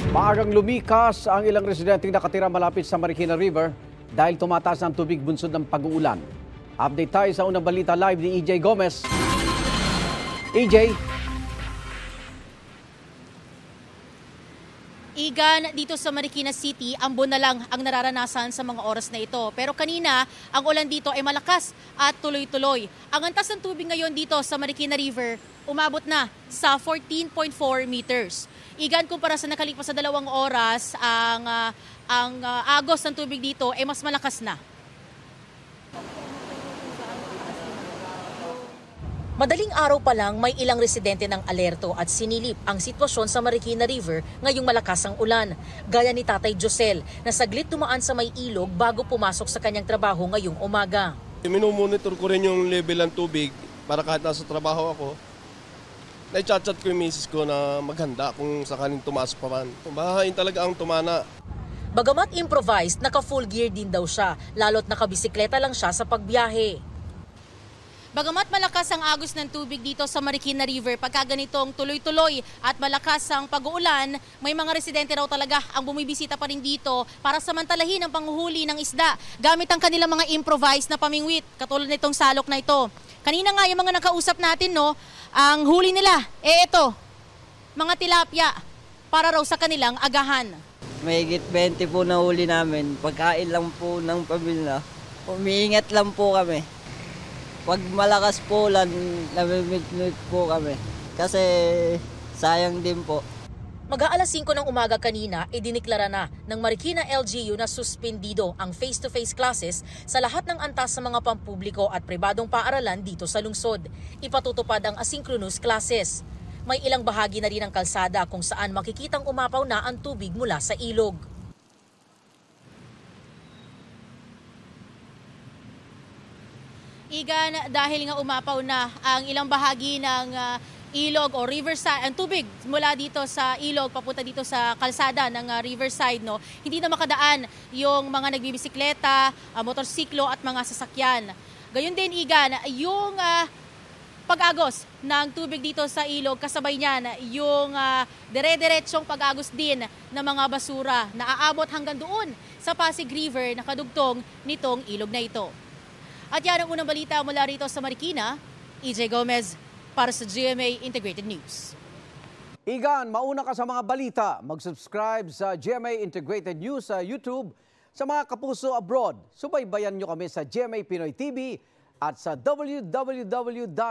Maagang lumikas ang ilang residenteng nakatira malapit sa Marikina River dahil tumataas ang tubig bunsod ng pag-uulan. Update tayo sa unang balita live ni EJ Gomez. EJ. Igan, dito sa Marikina City, ambon na lang ang nararanasan sa mga oras na ito. Pero kanina, ang ulan dito ay malakas at tuloy-tuloy. Ang antas ng tubig ngayon dito sa Marikina River, umabot na sa 14.4 meters. Igan, kumpara sa nakalipas sa 2 oras, ang agos ng tubig dito ay mas malakas na. Madaling araw pa lang may ilang residente ng alerto at sinilip ang sitwasyon sa Marikina River ngayong malakas ang ulan. Gaya ni Tatay Josel na saglit dumaan sa may ilog bago pumasok sa kanyang trabaho ngayong umaga. Minumonitor ko rin yung level ng tubig para kahit nasa trabaho ako, na-chat-chat ko yung misis ko na maghanda kung sakaling tumaas pa man. Bahain talaga ang tumana. Bagamat improvised, naka-full gear din daw siya, lalo't nakabisikleta lang siya sa pagbiyahe. Bagamat malakas ang agos ng tubig dito sa Marikina River, pagka ganitong tuloy-tuloy at malakas ang pag-uulan, may mga residente raw talaga ang bumibisita pa rin dito para samantalahin ang panguhuli ng isda gamit ang kanilang mga improvised na pamingwit, katulad nitong salok na ito. Kanina nga yung mga nakausap natin, no, ang huli nila, ito, mga tilapia, para raw sa kanilang agahan. Mahigit 20 po na huli namin, pagkain lang po ng pamilya, umiingat lang po kami. Pag malakas po ulan, namimit-mit po kami. Kasi sayang din po. Mag-aalas 5 ng umaga kanina, idiniklara na ng Marikina LGU na suspendido ang face-to-face classes sa lahat ng antas sa mga pampubliko at pribadong paaralan dito sa lungsod. Ipatutupad ang asynchronous classes. May ilang bahagi na rin ng kalsada kung saan makikitang umapaw na ang tubig mula sa ilog. Igan, dahil nga umapaw na ang ilang bahagi ng ilog o riverside, ang tubig mula dito sa ilog papunta dito sa kalsada ng riverside, no, hindi na makadaan yung mga nagbibisikleta, motorsiklo at mga sasakyan. Gayun din, Igan, yung pag-agos ng tubig dito sa ilog, kasabay niyan yung dire-diretsong pag-agos din ng mga basura na aabot hanggang doon sa Pasig River na kadugtong nitong ilog na ito. At yan ang unang balita mula rito sa Marikina. EJ Gomez para sa GMA Integrated News. Igan, mauna ka sa mga balita. Mag-subscribe sa GMA Integrated News sa YouTube. Sa mga kapuso abroad, subaybayan nyo kami sa GMA Pinoy TV at sa www.gmanews.tv.